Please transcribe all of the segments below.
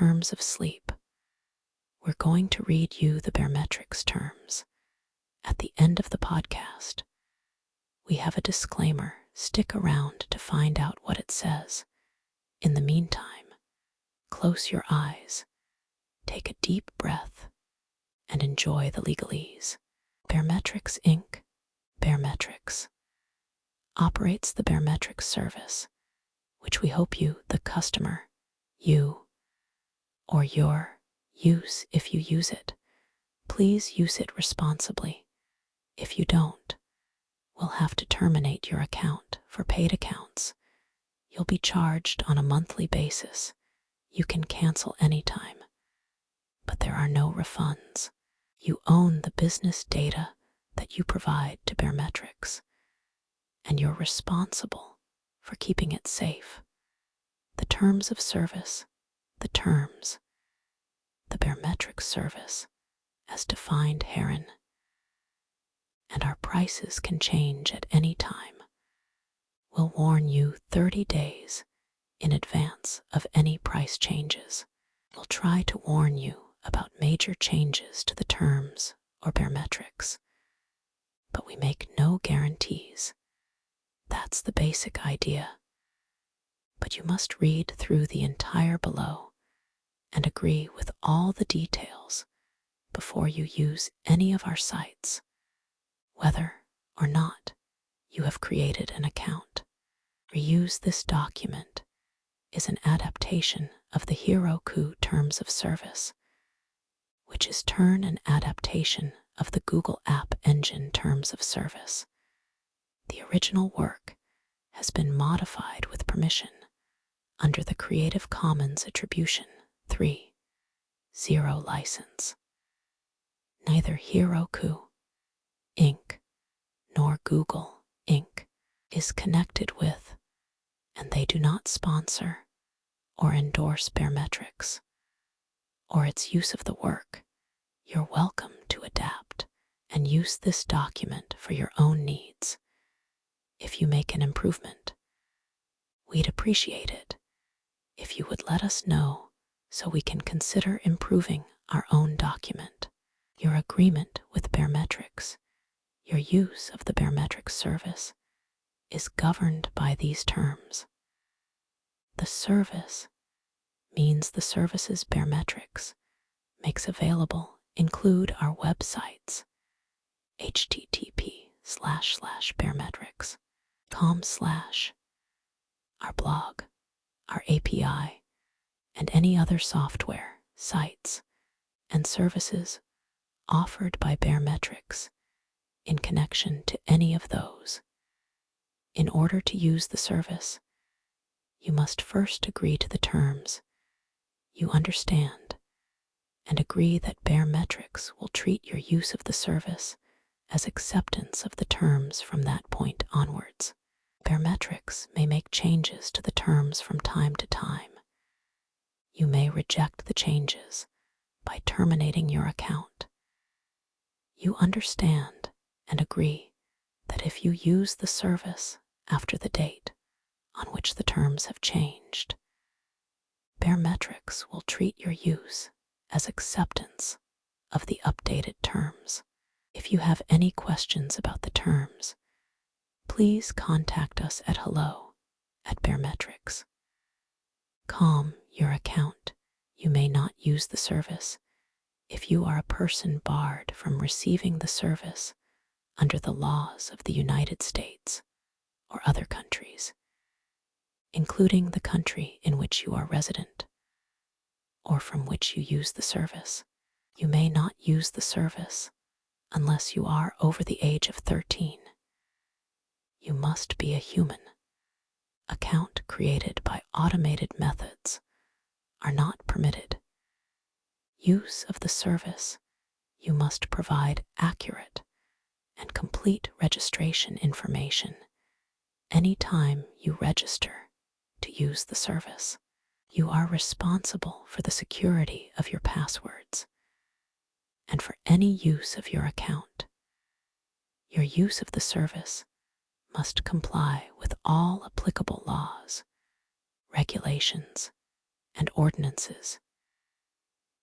terms of sleep. We're going to read you the Baremetrics terms. At the end of the podcast, we have a disclaimer. Stick around to find out what it says. In the meantime, close your eyes, take a deep breath, and enjoy the legalese. Baremetrics Inc. Baremetrics operates the Baremetrics service, which we hope you, the customer, you, or your use if you use it. Please use it responsibly. If you don't, we'll have to terminate your account. For paid accounts, you'll be charged on a monthly basis. You can cancel anytime, but there are no refunds. You own the business data that you provide to Baremetrics, and you're responsible for keeping it safe. The terms of service, the Baremetrics service, as defined herein, and our prices can change at any time. We'll warn you 30 days in advance of any price changes. We'll try to warn you about major changes to the terms or Baremetrics, but we make no guarantees. That's the basic idea. But you must read through the entire below and agree with all the details before you use any of our sites, whether or not you have created an account. Reuse this document is an adaptation of the Heroku Terms of Service, which is an adaptation of the Google App Engine Terms of Service. The original work has been modified with permission under the Creative Commons Attribution 3.0 license. Neither Heroku Inc. nor Google Inc. is connected with, and they do not sponsor or endorse Baremetrics or its use of the work. You're welcome to adapt and use this document for your own needs. If you make an improvement, we'd appreciate it if you would let us know so we can consider improving our own document. Your agreement with Baremetrics, your use of the Baremetrics service, is governed by these terms. The service means the services Baremetrics makes available include our websites, http://baremetrics.com/, our blog, our API, and any other software, sites, and services offered by Baremetrics in connection to any of those. In order to use the service, you must first agree to the terms. You understand and agree that Baremetrics will treat your use of the service as acceptance of the terms from that point onwards. Baremetrics may make changes to the terms from time to time. You may reject the changes by terminating your account. You understand and agree that if you use the service after the date on which the terms have changed, Baremetrics will treat your use as acceptance of the updated terms. If you have any questions about the terms, please contact us at hello@baremetrics.com. Your account. You may not use the service if you are a person barred from receiving the service under the laws of the United States or other countries, including the country in which you are resident or from which you use the service. You may not use the service unless you are over the age of 13. You must be a human. Account created by automated methods are not permitted. Use of the service, you must provide accurate and complete registration information anytime you register to use the service. You are responsible for the security of your passwords and for any use of your account. Your use of the service must comply with all applicable laws, regulations, and ordinances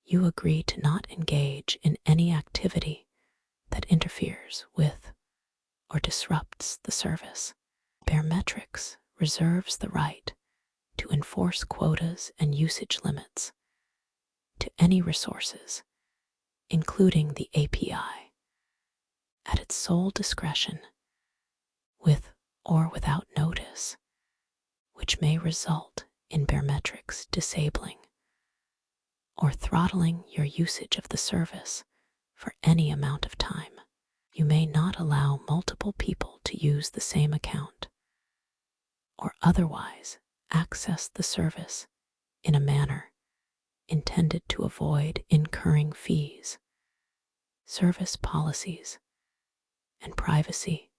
You agree to not engage in any activity that interferes with or disrupts the service. Baremetrics reserves the right to enforce quotas and usage limits to any resources, including the API, at its sole discretion, with or without notice, which may result in Baremetrics disabling or throttling your usage of the service for any amount of time. You may not allow multiple people to use the same account or otherwise access the service in a manner intended to avoid incurring fees, service policies, and privacy.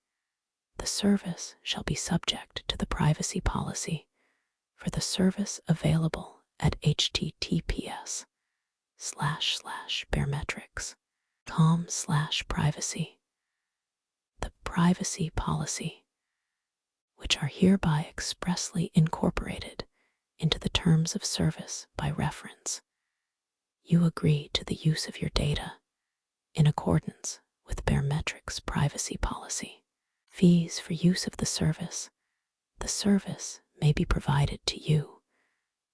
The service shall be subject to the privacy policy for the service available at https://baremetrics.com/privacy. The privacy policy, which are hereby expressly incorporated into the terms of service by reference. You agree to the use of your data in accordance with Baremetrics' privacy policy. Fees for use of the service. The service may be provided to you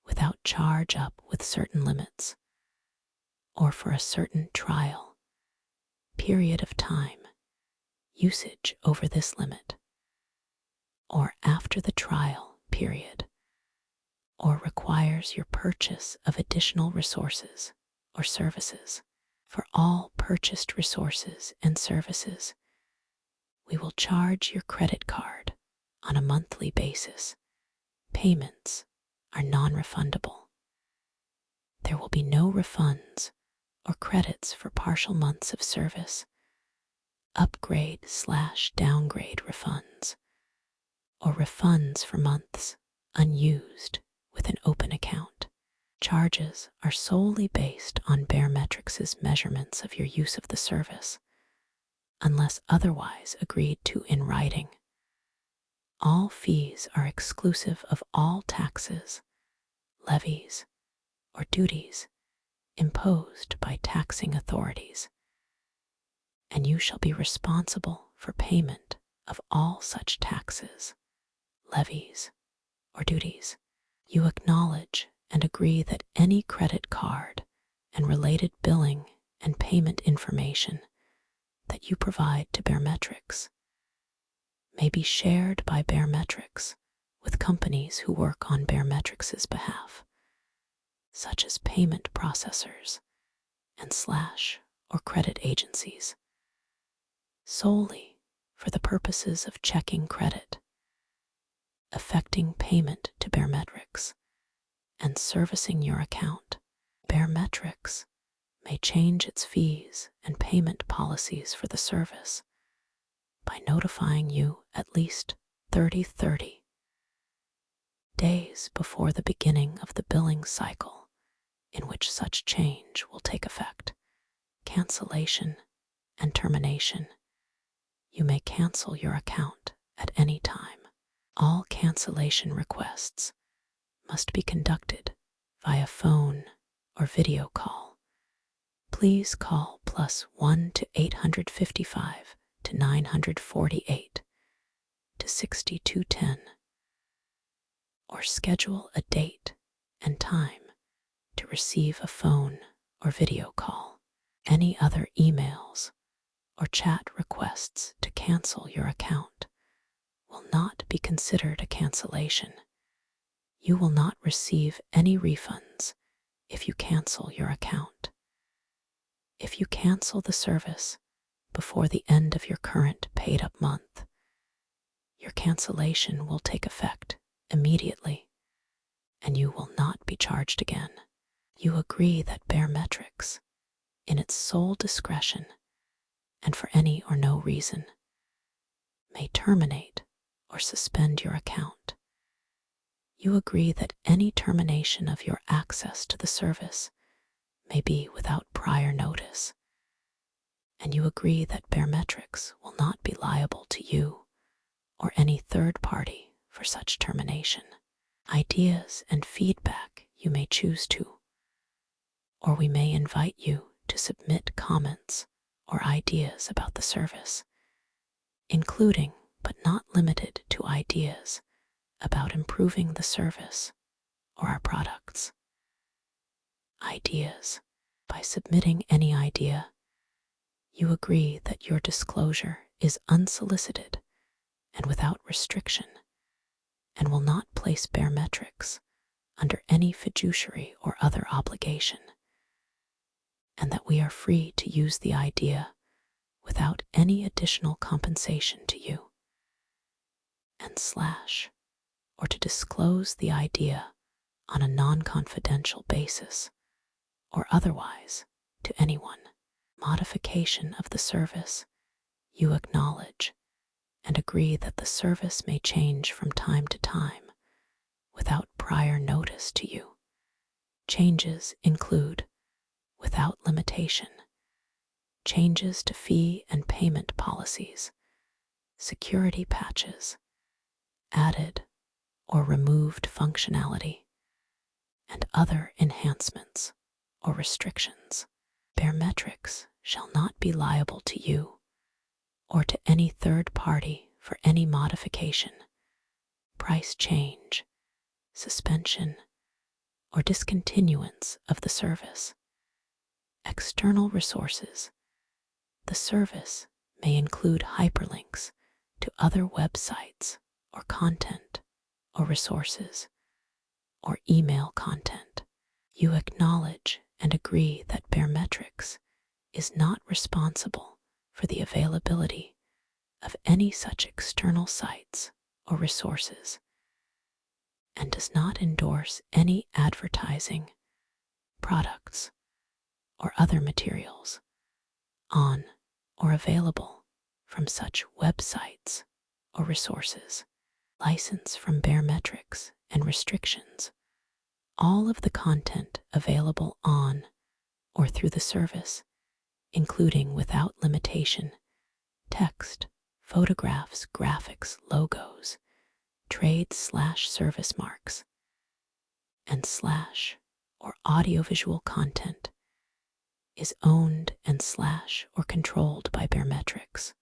without charge up with certain limits, or for a certain trial period of time, usage over this limit, or after the trial period, or requires your purchase of additional resources or services. For all purchased resources and services, we will charge your credit card on a monthly basis. Payments are non-refundable. There will be no refunds or credits for partial months of service, upgrade/downgrade refunds, or refunds for months unused with an open account. Charges are solely based on Baremetrics' measurements of your use of the service, unless otherwise agreed to in writing. All fees are exclusive of all taxes, levies, or duties imposed by taxing authorities, and you shall be responsible for payment of all such taxes, levies, or duties. You acknowledge and agree that any credit card and related billing and payment information that you provide to Baremetrics may be shared by Baremetrics with companies who work on Baremetrics' behalf, such as payment processors and / or credit agencies, solely for the purposes of checking credit, effecting payment to Baremetrics, and servicing your account. Baremetrics may change its fees and payment policies for the service by notifying you at least 30 days before the beginning of the billing cycle in which such change will take effect. Cancellation and termination. You may cancel your account at any time. All cancellation requests must be conducted via phone or video call. Please call +1 to 855 to 948 to 6210, or schedule a date and time to receive a phone or video call. Any other emails or chat requests to cancel your account will not be considered a cancellation. You will not receive any refunds if you cancel your account. If you cancel the service before the end of your current paid-up month, your cancellation will take effect immediately, and you will not be charged again. You agree that Baremetrics, in its sole discretion and for any or no reason, may terminate or suspend your account. You agree that any termination of your access to the service may be without prior notice, and you agree that Baremetrics will not be liable to you or any third party for such termination. Ideas and feedback you may choose to or we may invite you to submit comments or ideas about the service, including but not limited to ideas about improving the service or our products. Ideas. By submitting any idea, you agree that your disclosure is unsolicited and without restriction and will not place Baremetrics under any fiduciary or other obligation, and that we are free to use the idea without any additional compensation to you, and or to disclose the idea on a non-confidential basis or otherwise to anyone. Modification of the service. You acknowledge and agree that the service may change from time to time without prior notice to you. Changes include, without limitation, changes to fee and payment policies, security patches, added or removed functionality, and other enhancements or restrictions. Baremetrics shall not be liable to you or to any third party for any modification, price change, suspension, or discontinuance of the service. External resources. The service may include hyperlinks to other websites or content or resources or email content. You acknowledge and agree that Baremetrics is not responsible for the availability of any such external sites or resources and does not endorse any advertising, products, or other materials on or available from such websites or resources. License from Baremetrics and restrictions. All of the content available on or through the service, including without limitation, text, photographs, graphics, logos, trade/service marks, and or audiovisual content, is owned and or controlled by Baremetrics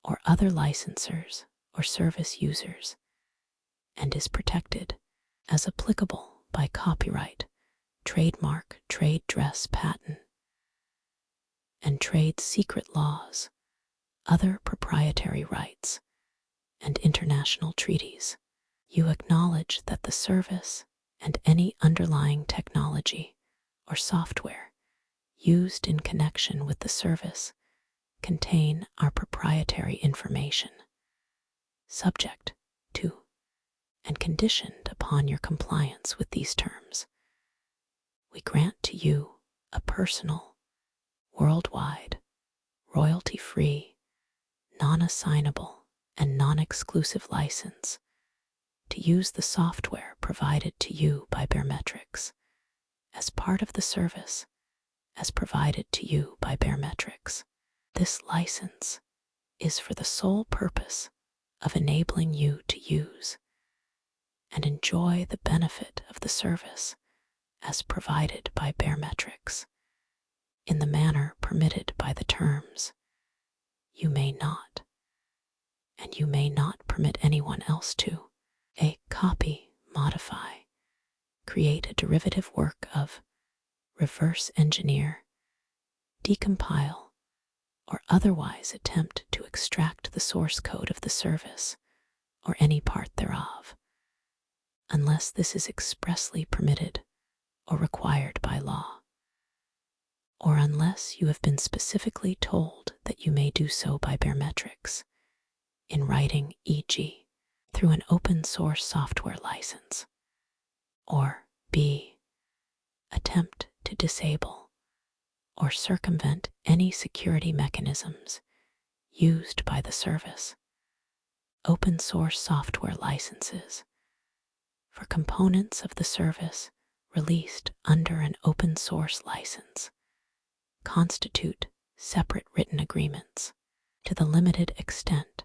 or other licensors or service users and is protected as applicable by copyright, trademark, trade dress patent, and trade secret laws, other proprietary rights, and international treaties. You acknowledge that the service and any underlying technology or software used in connection with the service contain our proprietary information, subject to and conditioned upon your compliance with these terms. We grant to you a personal, worldwide, royalty-free, non-assignable, and non-exclusive license to use the software provided to you by Baremetrics as part of the service as provided to you by Baremetrics. This license is for the sole purpose of enabling you to use and enjoy the benefit of the service as provided by Baremetrics in the manner permitted by the terms. You may not, and you may not permit anyone else to, copy, modify, create a derivative work of, reverse engineer, decompile, or otherwise attempt to extract the source code of the service or any part thereof, unless this is expressly permitted or required by law, or unless you have been specifically told that you may do so by Baremetrics, in writing, e.g., through an open source software license, or b. attempt to disable or circumvent any security mechanisms used by the service. Open source software licenses for components of the service released under an open source license constitute separate written agreements to the limited extent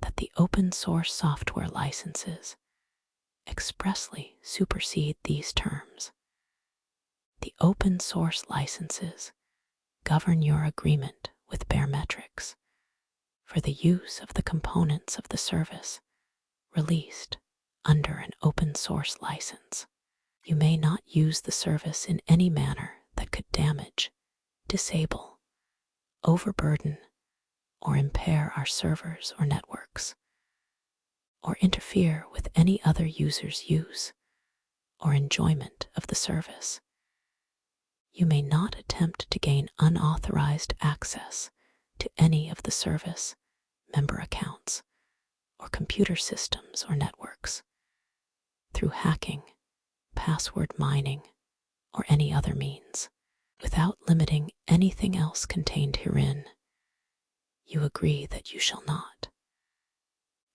that the open source software licenses expressly supersede these terms. The open source licenses govern your agreement with Baremetrics for the use of the components of the service released under an open source license. You may not use the service in any manner that could damage, disable, overburden, or impair our servers or networks, or interfere with any other user's use or enjoyment of the service. You may not attempt to gain unauthorized access to any of the service, member accounts, or computer systems or networks through hacking, password mining, or any other means, without limiting anything else contained herein. You agree that you shall not,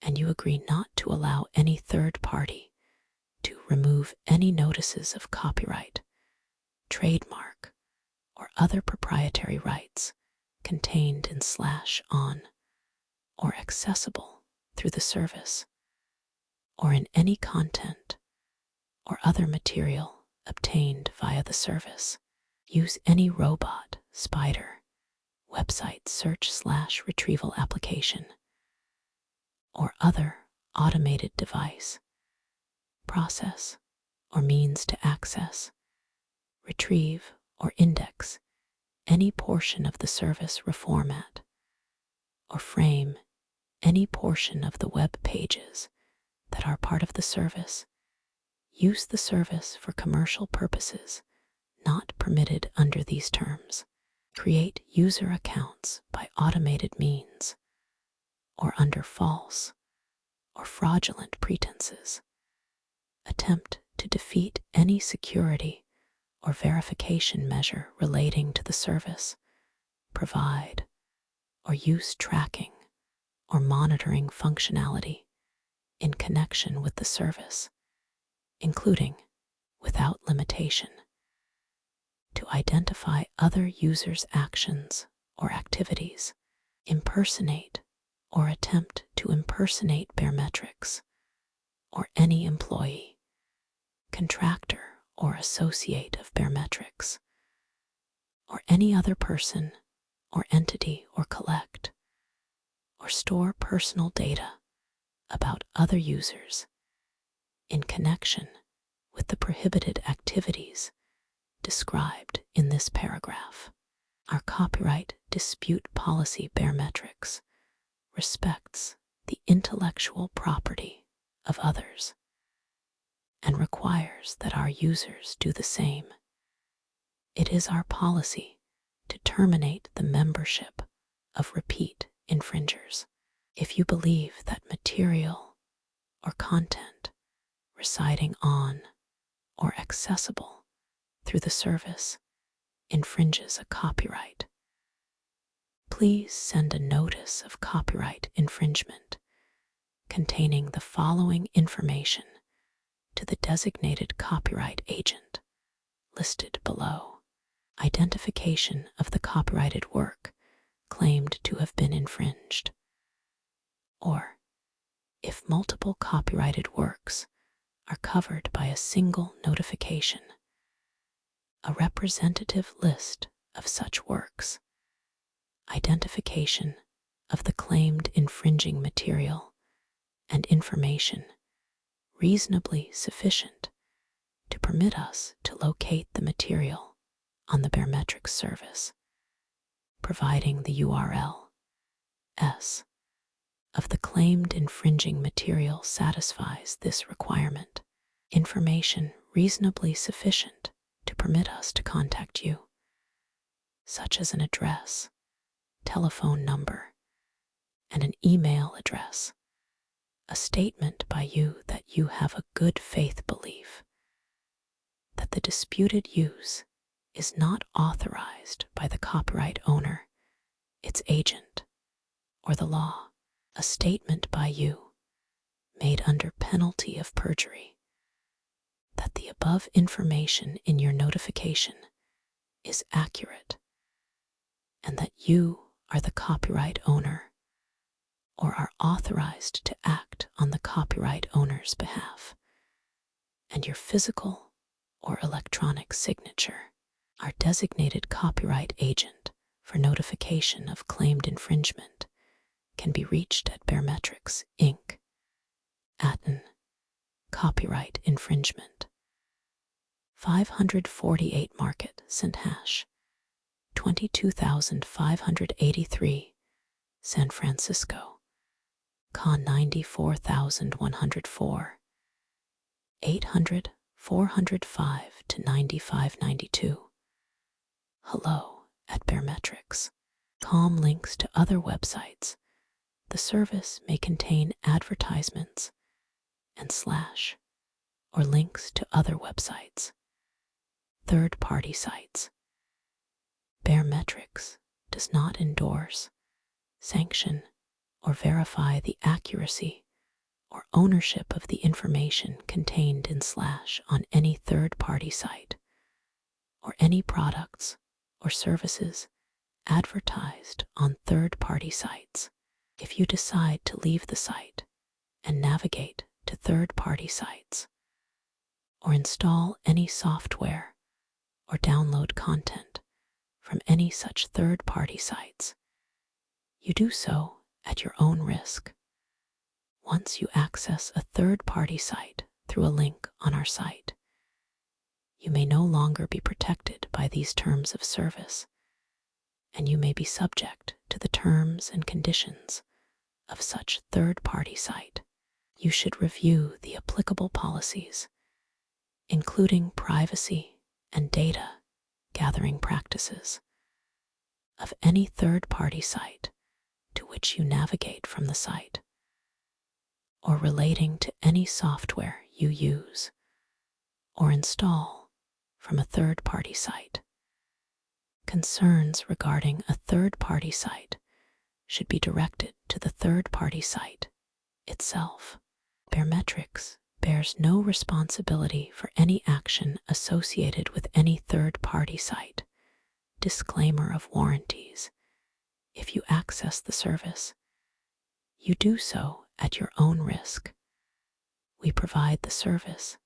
and you agree not to allow any third party to remove any notices of copyright, trademark, or other proprietary rights contained in /on or accessible through the service, or in any content or other material obtained via the service. Use any robot, spider, website search/retrieval application, or other automated device, process, or means to access, retrieve, or index any portion of the service reformat, or frame any portion of the web pages that are part of the service. Use the service for commercial purposes not permitted under these terms. Create user accounts by automated means or under false or fraudulent pretenses. Attempt to defeat any security or verification measure relating to the service. Provide or use tracking or monitoring functionality in connection with the service, including, without limitation, to identify other users' actions or activities, impersonate or attempt to impersonate Baremetrics or any employee, contractor, or associate of Baremetrics, or any other person or entity, or collect or store personal data about other users in connection with the prohibited activities described in this paragraph. Our copyright dispute policy Baremetrics respects the intellectual property of others and requires that our users do the same. It is our policy to terminate the membership of repeat infringers. If you believe that material or content residing on or accessible through the service infringes a copyright, please send a notice of copyright infringement containing the following information to the designated copyright agent listed below. Identification of the copyrighted work claimed to have been infringed, or, if multiple copyrighted works are covered by a single notification, a representative list of such works, identification of the claimed infringing material, and information reasonably sufficient to permit us to locate the material on the Baremetrics service, providing the URL S of the claimed infringing material satisfies this requirement. Information reasonably sufficient to permit us to contact you, such as an address, telephone number, and an email address. A statement by you that you have a good faith belief that the disputed use is not authorized by the copyright owner, its agent, or the law. A statement by you, made under penalty of perjury, that the above information in your notification is accurate and that you are the copyright owner or are authorized to act on the copyright owner's behalf, and your physical or electronic signature Our designated copyright agent for notification of claimed infringement can be reached at Baremetrics, Inc. Atten. Copyright infringement. 548 Market, St. Hash. 22,583, San Francisco. Con 94,104. 800-405 to 9592. Hello at Baremetrics. Com links to other websites. The service may contain advertisements and slash or links to other websites. Third-party sites. Baremetrics does not endorse, sanction, or verify the accuracy or ownership of the information contained in slash on any third-party site or any products or services advertised on third-party sites. If you decide to leave the site and navigate to third-party sites or install any software or download content from any such third-party sites, you do so at your own risk. Once you access a third-party site through a link on our site, you may no longer be protected by these terms of service, and you may be subject to the terms and conditions of such third-party site. You should review the applicable policies, including privacy and data gathering practices, of any third-party site to which you navigate from the site, or relating to any software you use or install from a third-party site. Concerns regarding a third-party site should be directed to the third-party site itself. Baremetrics bears no responsibility for any action associated with any third-party site. Disclaimer of warranties. If you access the service, you do so at your own risk. We provide the service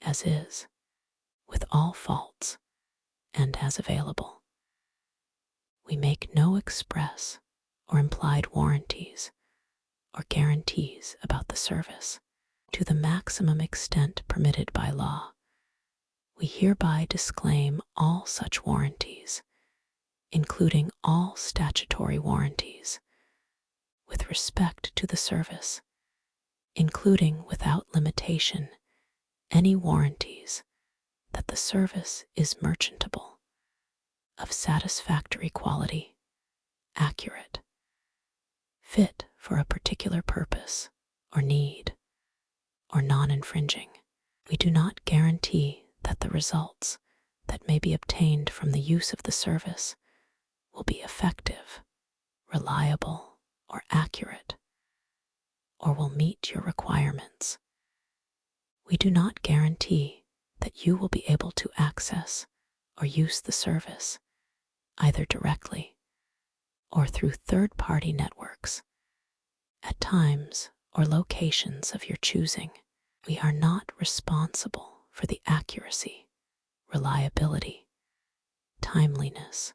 as is, with all faults, and as available. We make no express or implied warranties or guarantees about the service. To the maximum extent permitted by law, we hereby disclaim all such warranties, including all statutory warranties, with respect to the service, including without limitation any warranties that the service is merchantable, of satisfactory quality, accurate, fit for a particular purpose or need, or non-infringing. We do not guarantee that the results that may be obtained from the use of the service will be effective, reliable, or accurate, or will meet your requirements. We do not guarantee that you will be able to access or use the service either directly or through third-party networks at times or locations of your choosing. We are not responsible for the accuracy, reliability, timeliness,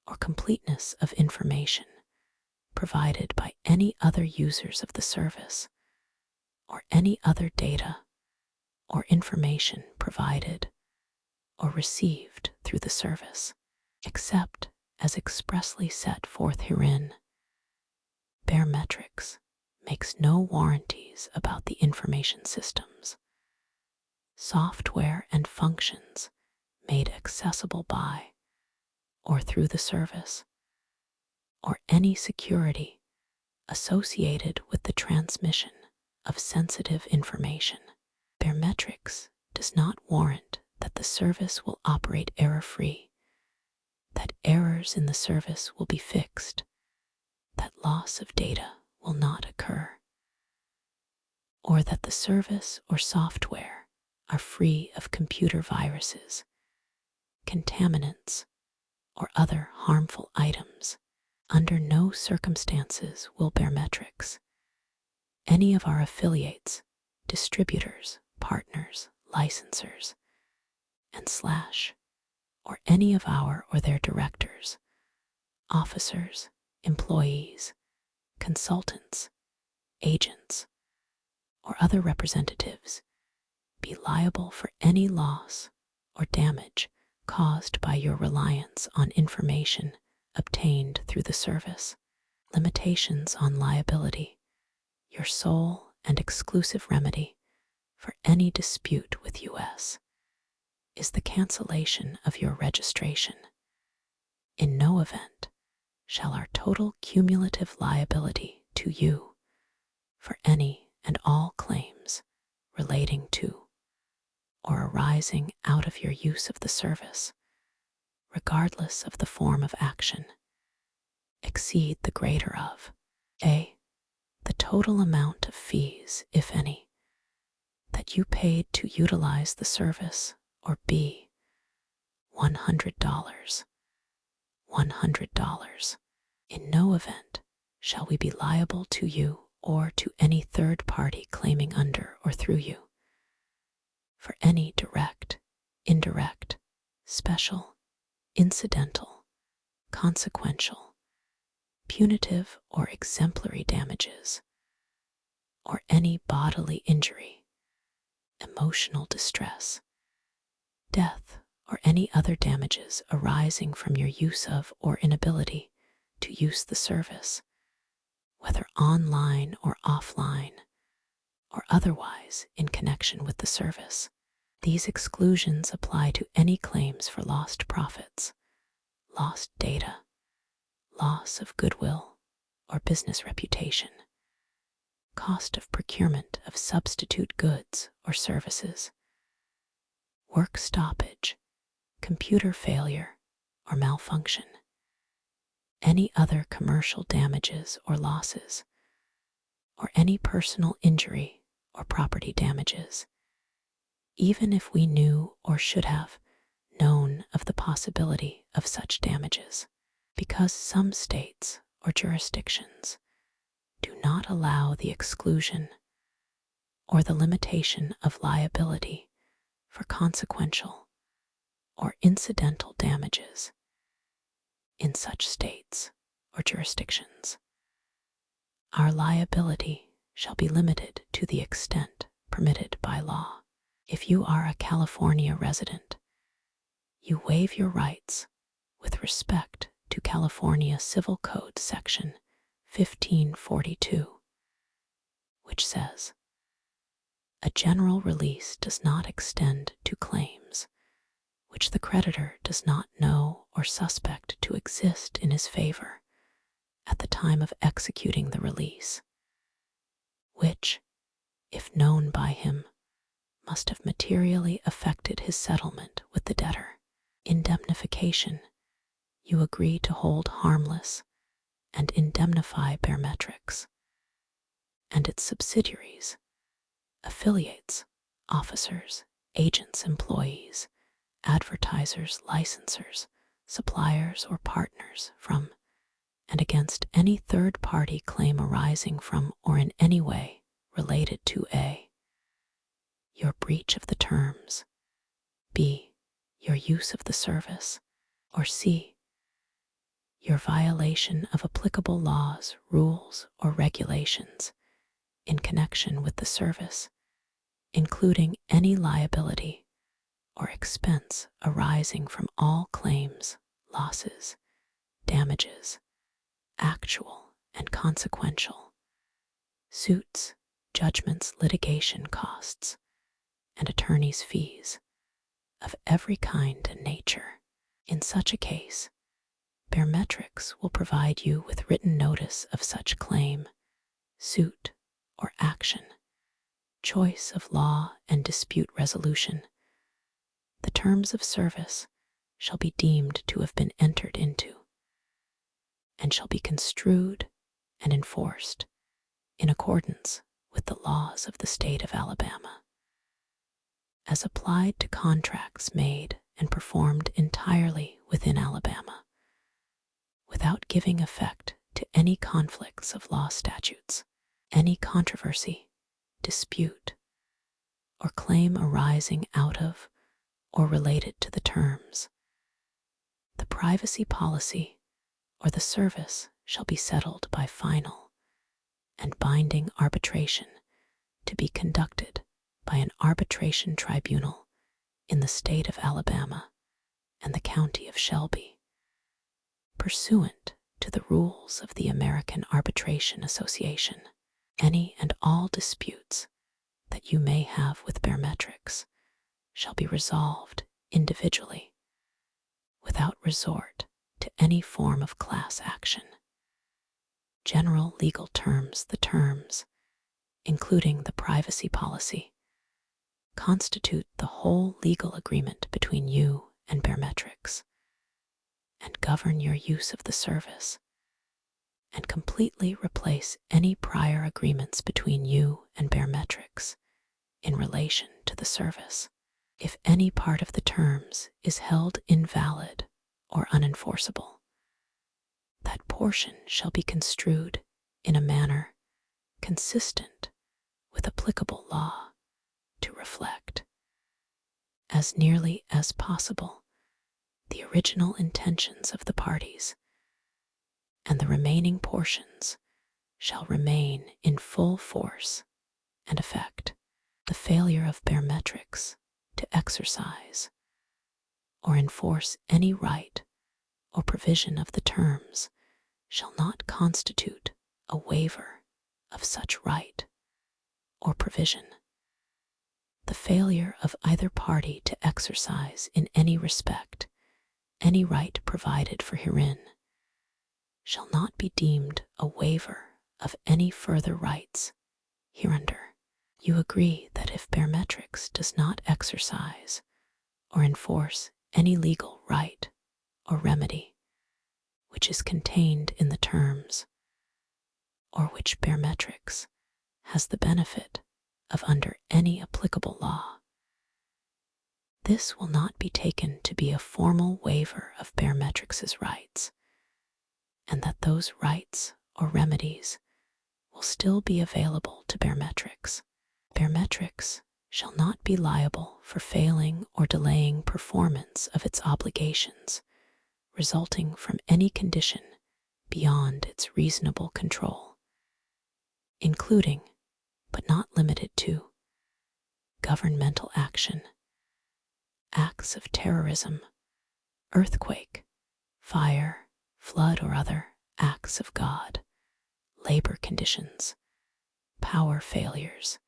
or completeness of information provided by any other users of the service, or any other data or information provided or received through the service, except as expressly set forth herein. Baremetrics makes no warranties about the information systems, software, and functions made accessible by or through the service, or any security associated with the transmission of sensitive information. Baremetrics does not warrant that the service will operate error-free, that errors in the service will be fixed, that loss of data will not occur, or that the service or software are free of computer viruses, contaminants, or other harmful items. Under no circumstances will Baremetrics, any of our affiliates, distributors, partners, licensors, and slash, or any of our or their directors, officers, employees, consultants, agents, or other representatives be liable for any loss or damage caused by your reliance on information obtained through the service. Limitations on liability, your sole and exclusive remedy for any dispute with U.S. is the cancellation of your registration. In no event shall our total cumulative liability to you for any and all claims relating to or arising out of your use of the service, regardless of the form of action, exceed the greater of a. the total amount of fees, if any, that you paid to utilize the service, or b. $100. $100. In no event shall we be liable to you or to any third party claiming under or through you for any direct, indirect, special, incidental, consequential, punitive or exemplary damages, or any bodily injury, emotional distress, death, or any other damages arising from your use of or inability to use the service, whether online or offline, or otherwise in connection with the service. These exclusions apply to any claims for lost profits, lost data, loss of goodwill or business reputation, cost of procurement of substitute goods or services, work stoppage, computer failure or malfunction, any other commercial damages or losses, or any personal injury or property damages, even if we knew or should have known of the possibility of such damages, because some states or jurisdictions do not allow the exclusion or the limitation of liability for consequential or incidental damages. In such states or jurisdictions, our liability shall be limited to the extent permitted by law. If you are a California resident, you waive your rights with respect to California Civil Code Section 1542, which says, a general release does not extend to claims which the creditor does not know or suspect to exist in his favor at the time of executing the release, which, if known by him, must have materially affected his settlement with the debtor. Indemnification, you agree to hold harmless and indemnify Baremetrics and its subsidiaries, affiliates, officers, agents, employees, advertisers, licensors, suppliers, or partners from and against any third-party claim arising from or in any way related to a. your breach of the terms, b. your use of the service, or c. your violation of applicable laws, rules, or regulations in connection with the service, including any liability or expense arising from all claims, losses, damages, actual and consequential, suits, judgments, litigation costs, and attorney's fees of every kind and nature. In such a case, Baremetrics will provide you with written notice of such claim, suit, or action, choice of law and dispute resolution. The terms of service shall be deemed to have been entered into and shall be construed and enforced in accordance with the laws of the state of Alabama, as applied to contracts made and performed entirely within Alabama, without giving effect to any conflicts of law statutes, any controversy, dispute, or claim arising out of or related to the terms, privacy policy or the service shall be settled by final and binding arbitration to be conducted by an arbitration tribunal in the state of Alabama and the county of Shelby, pursuant to the rules of the American Arbitration Association. Any and all disputes that you may have with Baremetrics shall be resolved individually without resort to any form of class action. General legal terms, the terms, including the privacy policy, constitute the whole legal agreement between you and Baremetrics and govern your use of the service and completely replace any prior agreements between you and Baremetrics in relation to the service. If any part of the terms is held invalid or unenforceable, that portion shall be construed in a manner consistent with applicable law to reflect, as nearly as possible, the original intentions of the parties, and the remaining portions shall remain in full force and effect. The failure of Baremetrics to exercise or enforce any right or provision of the terms shall not constitute a waiver of such right or provision. The failure of either party to exercise in any respect any right provided for herein shall not be deemed a waiver of any further rights hereunder. You agree that if Baremetrics does not exercise or enforce any legal right or remedy which is contained in the terms, or which Baremetrics has the benefit of under any applicable law, this will not be taken to be a formal waiver of Baremetrics' rights, and that those rights or remedies will still be available to Baremetrics. Baremetrics shall not be liable for failing or delaying performance of its obligations resulting from any condition beyond its reasonable control, including, but not limited to, governmental action, acts of terrorism, earthquake, fire, flood, or other acts of God, labor conditions, power failures,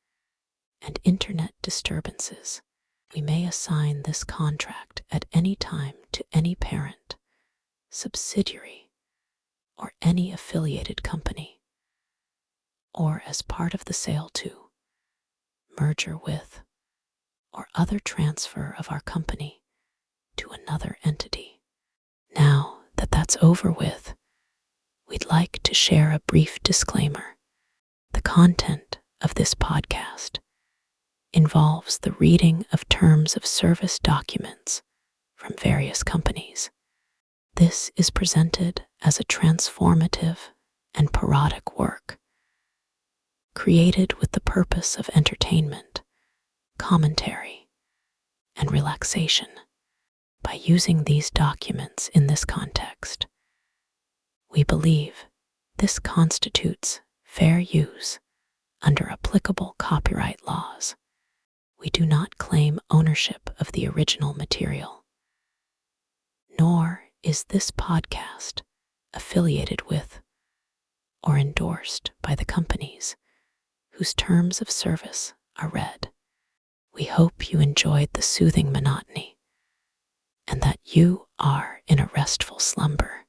and internet disturbances. We may assign this contract at any time to any parent, subsidiary, or any affiliated company, or as part of the sale to, merger with, or other transfer of our company to another entity. Now that that's over with, we'd like to share a brief disclaimer. The content of this podcast involves the reading of terms of service documents from various companies. This is presented as a transformative and parodic work, created with the purpose of entertainment, commentary, and relaxation. By using these documents in this context, we believe this constitutes fair use under applicable copyright laws. We do not claim ownership of the original material, nor is this podcast affiliated with or endorsed by the companies whose terms of service are read. We hope you enjoyed the soothing monotony and that you are in a restful slumber.